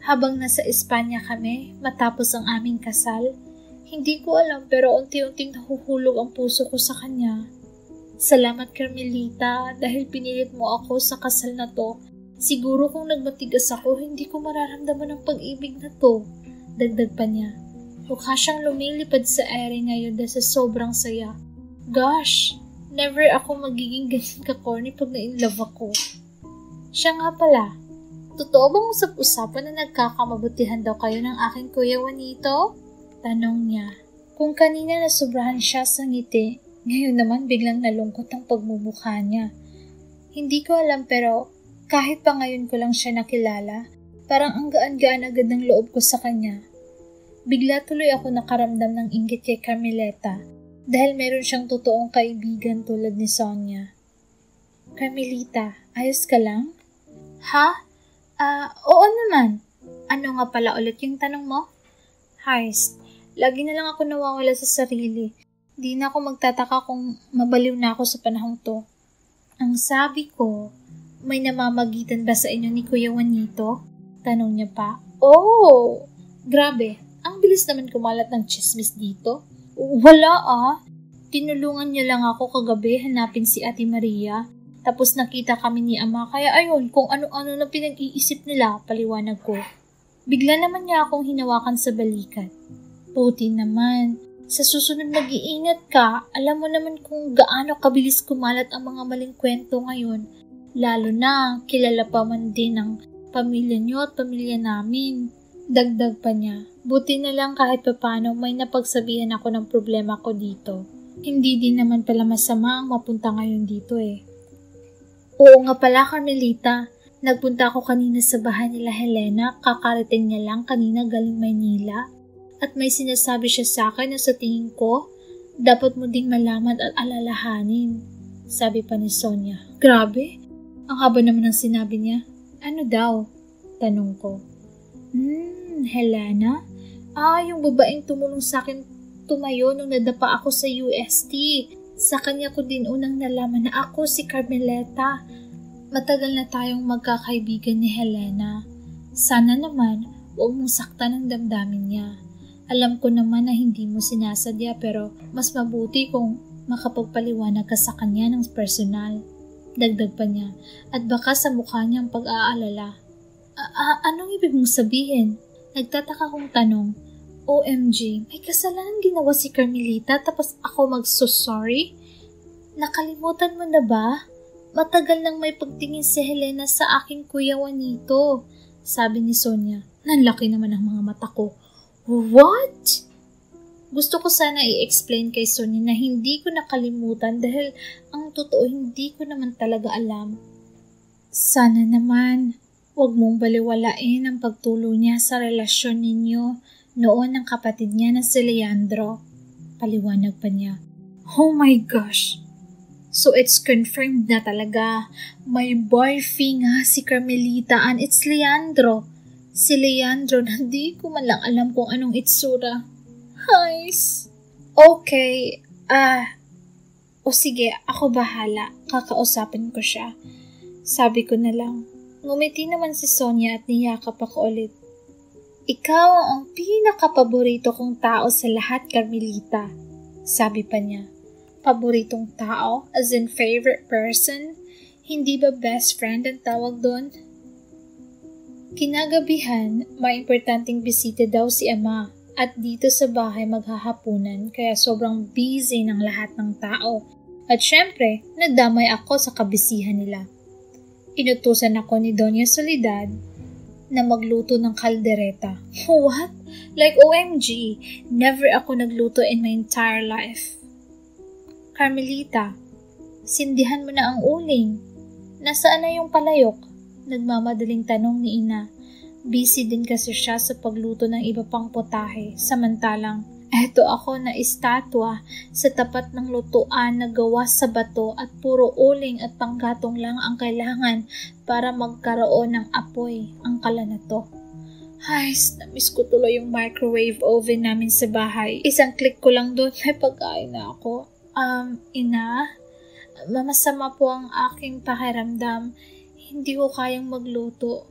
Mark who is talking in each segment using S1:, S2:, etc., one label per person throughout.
S1: Habang nasa Espanya kami, matapos ang aming kasal, hindi ko alam pero unti-unting nahuhulog ang puso ko sa kanya. Salamat Carmelita dahil pinilit mo ako sa kasal na to. Siguro kung nagmatigas ako, hindi ko mararamdaman ang pag-ibig na to. Dagdag pa niya. Mukha siyang lumilipad sa ere ngayon dahil sa sobrang saya. Gosh, never ako magiging ganyan ka-corny pag na-inlove ako. Siya nga pala, totoo bang usap-usapan na nagkakamabutihan daw kayo ng aking Kuya Juanito? Tanong niya. Kung kanina nasobrahan siya sa ngiti, ngayon naman biglang nalungkot ang pagmumukha niya. Hindi ko alam pero kahit pa ngayon ko lang siya nakilala, parang ang gaan-gaan agad ng loob ko sa kanya. Bigla tuloy ako nakaramdam ng inggit kay Carmelita dahil meron siyang totoong kaibigan tulad ni Sonia. Carmelita, ayos ka lang? Ha? Oo naman. Ano nga pala ulit yung tanong mo? Heist, lagi na lang ako nawawala sa sarili. Di na ako magtataka kung mabaliw na ako sa panahong to. Ang sabi ko, may namamagitan ba sa inyo ni Kuya Juanito? Tanong niya pa. Oh, grabe. Ang bilis naman kumalat ng chismis dito. Wala Tinulungan niya lang ako kagabi hanapin si Ate Maria. Tapos nakita kami ni Ama kaya ayun kung ano-ano na pinag-iisip nila, paliwanag ko. Bigla naman niya akong hinawakan sa balikat. Puti naman. Sa susunod mag-iingat ka. Alam mo naman kung gaano kabilis kumalat ang mga maling kwento ngayon. Lalo na kilala pa man din ang pamilya niyo at pamilya namin. Dagdag pa niya. Buti na lang kahit papano may napagsabihan ako ng problema ko dito. Hindi din naman pala masama ang mapunta ngayon dito Oo nga pala Carmelita. Nagpunta ako kanina sa bahay nila Helena. Kakarating niya lang kanina galing Maynila. At may sinasabi siya sa akin na sa tingin ko, dapat mo ding malaman at alalahanin. Sabi pa ni Sonia. Grabe. Ang haba naman ng sinabi niya. Ano daw? Tanong ko. Helena? Yung babaeng tumulong sa akin tumayo nung nadapa ako sa UST. Sa kanya ko din unang nalaman na ako si Carmelita. Matagal na tayong magkakaibigan ni Helena. Sana naman, huwag mong saktan ang damdamin niya. Alam ko naman na hindi mo sinasadya pero mas mabuti kung makapagpaliwanag ka sa kanya ng personal. Dagdag pa niya at baka sa mukha niyang pag-aalala. Anong ibig mong sabihin? Nagtataka kong tanong. OMG, may kasalanan ginawa si Carmelita tapos ako mag-sorry? Nakalimutan mo na ba? Matagal nang may pagtingin si Helena sa aking Kuya Juanito. Sabi ni Sonia. Nanlaki naman ang mga mata ko. What? Gusto ko sana i-explain kay Sonia na hindi ko nakalimutan dahil ang totoo hindi ko naman talaga alam. Sana naman. Huwag mong baliwalain ang pagtulo niya sa relasyon ninyo noon ng kapatid niya na si Leandro. Paliwanag pa niya. Oh my gosh! So it's confirmed na talaga. May boyfriend nga si Carmelita and it's Leandro. Si Leandro na di ko man lang alam kung anong itsura. Heist! Okay, o sige, ako bahala. Kakausapin ko siya. Sabi ko na lang. Ngumiti naman si Sonia at niyakap ako ulit. Ikaw ang pinaka-paborito kong tao sa lahat, Carmelita. Sabi pa niya. Paboritong tao? As in favorite person? Hindi ba best friend ang tawag doon? Kinagabihan, may importanteng bisita daw si Ama at dito sa bahay maghahapunan kaya sobrang busy ng lahat ng tao. At syempre, nadamay ako sa kabisihan nila. Inutusan ako ni Doña Soledad na magluto ng kaldereta. What? Like OMG, never ako nagluto in my entire life. Carmelita, sindihan mo na ang uling. Nasaan na yung palayok? Nagmamadaling tanong ni Ina. Busy din kasi siya sa pagluto ng iba pang potahe, samantalang eto ako na estatwa sa tapat ng lutuan na gawa sa bato at puro uling at panggatong lang ang kailangan para magkaroon ng apoy ang kala na to. Ay, namiss ko tuloy yung microwave oven namin sa bahay. Isang click ko lang doon, may pagkain na ako. Ina, masama po ang aking pakiramdam. Hindi ko kayang magluto.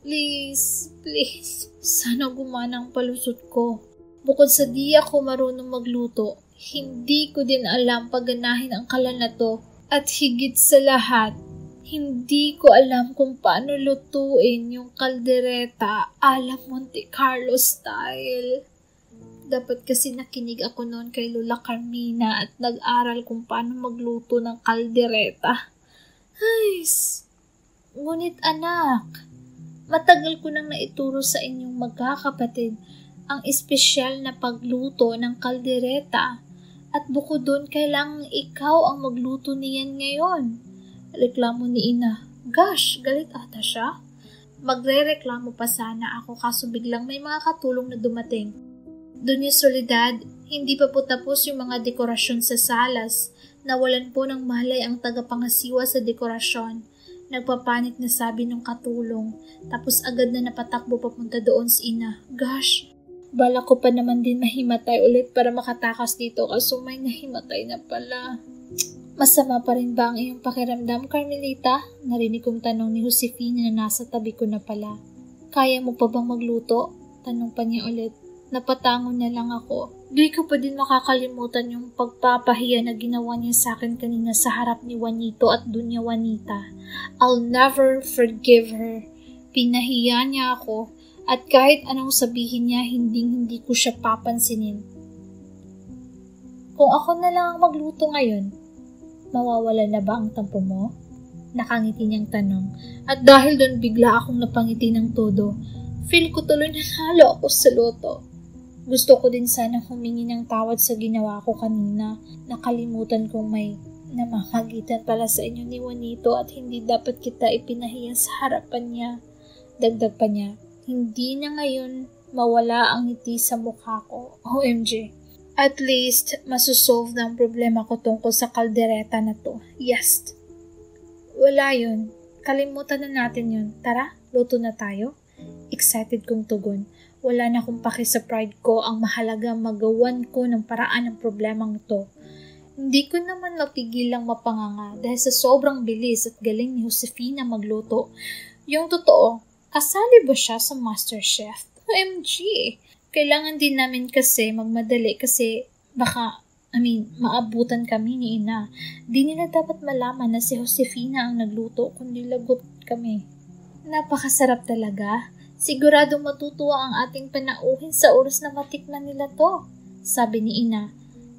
S1: Please. Sana gumana ang palusot ko. Bukod sa di ako marunong magluto, hindi ko din alam pagganahin ang kalan na to. At higit sa lahat, hindi ko alam kung paano lutuin yung kaldereta ala Monte Carlo style. Dapat kasi nakinig ako noon kay Lola Carmina at nag-aral kung paano magluto ng kaldereta. Ngunit anak, matagal ko nang naituro sa inyong magkakapatid ang espesyal na pagluto ng kaldereta at bukod doon kailangang ikaw ang magluto niyan ngayon. Reklamo ni Ina. Gosh, galit ata siya. Magre-reklamo pa sana ako kaso biglang may mga katulong na dumating. Doña Soledad, hindi pa po tapos yung mga dekorasyon sa salas. Nawalan po ng malay ang tagapangasiwa sa dekorasyon. Nagpapanik na sabi ng katulong. Tapos agad na napatakbo papunta doon si Ina. Gosh, bala ko pa naman din mahimatay ulit para makatakas dito kaso may nahimatay na pala. Masama pa rin ba ang iyong pakiramdam, Carmelita? Narinig kong tanong ni Josefina na nasa tabi ko na pala. Kaya mo pa bang magluto? Tanong pa niya ulit. Napatangon na lang ako. Di ko pa din makakalimutan yung pagpapahiya na ginawa niya sa akin kanina sa harap ni Juanito at Dunya Juanita. I'll never forgive her. Pinahiya niya ako at kahit anong sabihin niya, hindi ko siya papansinin. Kung ako na lang ang magluto ngayon, mawawala na ba ang tampo mo? Nakangiti niyang tanong. At dahil doon bigla akong napangiti ng todo, feel ko tuloy nanalo ako sa loto. Gusto ko din sana humingi ng tawad sa ginawa ko kanina. Nakalimutan kong may namamagitan pala sa inyo ni Juanito at hindi dapat kita ipinahiya sa harapan niya. Dagdag pa niya, hindi na ngayon mawala ang ngiti sa mukha ko. OMG. At least, masusolve na ang problema ko tungkol sa kaldereta na to. Yes. Wala yun. Kalimutan na natin yun. Tara, luto na tayo. Excited kong tugon. Wala na akong paki sa pride ko. Ang mahalaga magawan ko ng paraan ng problemang to. Hindi ko naman mapigilang mapanganga dahil sa sobrang bilis at galing ni Josefina magluto. Yung totoo, kasali ba siya sa MasterChef? OMG! Kailangan din namin kasi magmadali kasi maabutan kami ni Ina. Di nila dapat malaman na si Josefina ang nagluto kundi lagot kami. Napakasarap talaga. Siguradong matutuwa ang ating panauhin sa oras na matikman nila to, sabi ni Ina.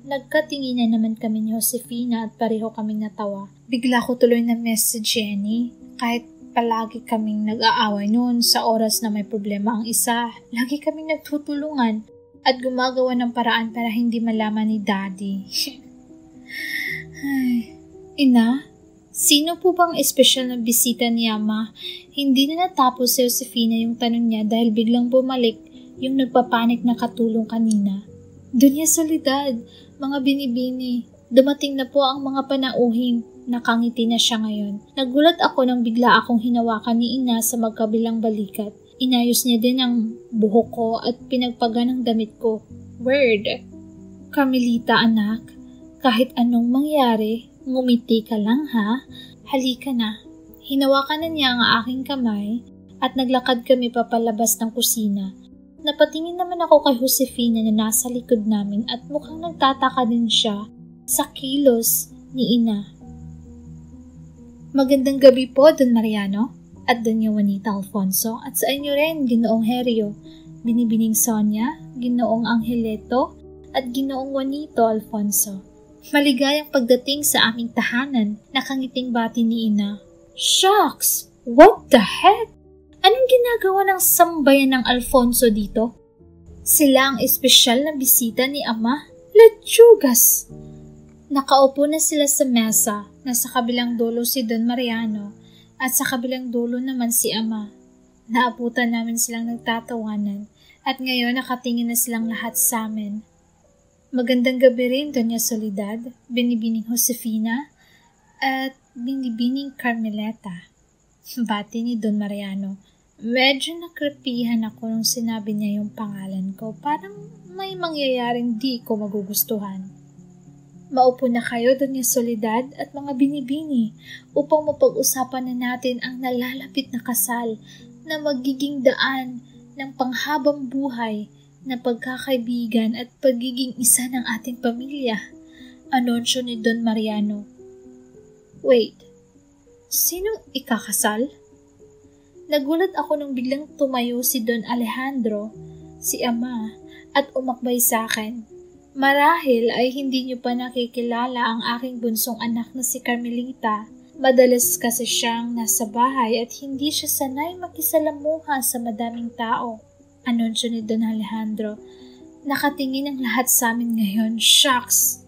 S1: Nagkatinginan naman kami ni Josefina at pareho kaming natawa. Bigla ko tuloy na message Jenny. Kahit palagi kaming nag-aaway noon sa oras na may problema ang isa, lagi kaming nagtutulungan at gumagawa ng paraan para hindi malaman ni Daddy. Ina, sino po bang espesyal na bisita ni Ama? Hindi na natapos si Josefina yung tanong niya dahil biglang bumalik yung nagpapanik na katulong kanina. Doña Soledad, mga binibini, dumating na po ang mga panauhin. Nakangiti na siya ngayon. Nagulat ako nang bigla akong hinawakan ni Ina sa magkabilang balikat. Inayos niya din ang buhok ko at pinagpagan ng damit ko. Word! Carmelita anak, kahit anong mangyari, ngumiti ka lang ha. Halika na. Hinawakan na niya ang aking kamay at naglakad kami papalabas ng kusina. Napatingin naman ako kay Josefina na nasa likod namin at mukhang nagtataka din siya sa kilos ni Ina. Magandang gabi po, Don Mariano at Doña Juanita Alfonso at sa inyo rin, Ginoong Herio, Binibining Sonia, Ginoong Angeleto at Ginoong Juanito Alfonso. Maligayang pagdating sa aming tahanan, nakangiting bati ni Ina. Shucks! What the heck? Anong ginagawa ng sambayan ng Alfonso dito? Sila ang espesyal na bisita ni Ama? Lechugas! Nakaupo na sila sa mesa. Nasa kabilang dulo si Don Mariano at sa kabilang dulo naman si Ama. Naabutan namin silang nagtatawanan at ngayon nakatingin na silang lahat sa amin. Magandang gabi rin, Doña Soledad, Binibining Josefina at Binibining Carmeleta. Bati ni Don Mariano. Medyo nakrepihan ako nung sinabi niya yung pangalan ko. Parang may mangyayaring di ko magugustuhan. Maupo na kayo, Doña Soledad at mga binibini upang mapag-usapan na natin ang nalalapit na kasal na magiging daan ng panghabang buhay na pagkakaibigan at pagiging isa ng ating pamilya. Anunsyo ni Don Mariano. Wait, sinong ikakasal? Nagulat ako nung biglang tumayo si Don Alejandro, si Ama, at umakbay sa akin. Marahil ay hindi niyo pa nakikilala ang aking bunsong anak na si Carmelita. Madalas kasi siyang nasa bahay at hindi siya sanay makisalamuha sa madaming tao. Anunsyo ni Don Alejandro. Nakatingin ang lahat sa amin ngayon. Shucks!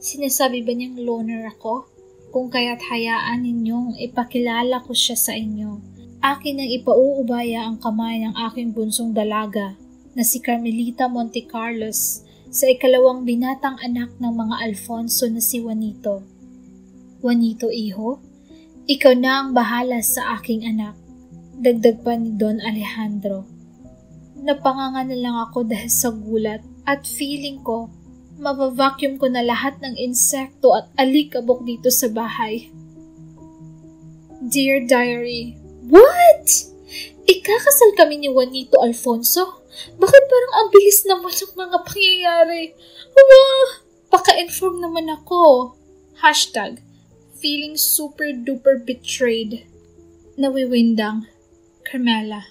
S1: Sinasabi ba niyang loner ako? Kung kaya't hayaan ninyong ipakilala ko siya sa inyo. Akin ang ipauubaya ang kamay ng aking bunsong dalaga na si Carmelita Montecarlos sa ikalawang binatang anak ng mga Alfonso na si Juanito. Juanito, iho? Ikaw na ang bahala sa aking anak. Dagdag pa ni Don Alejandro. Napanganga na lang ako dahil sa gulat at feeling ko mabavacuum ko na lahat ng insekto at alikabok dito sa bahay. Dear Diary, what? Ikakasal kami ni Juanito Alfonso? Bakit parang ang bilis naman ng mga pangyayari? Paka-inform naman ako. #feeling super duper betrayed. Nawiwindang, Carmela.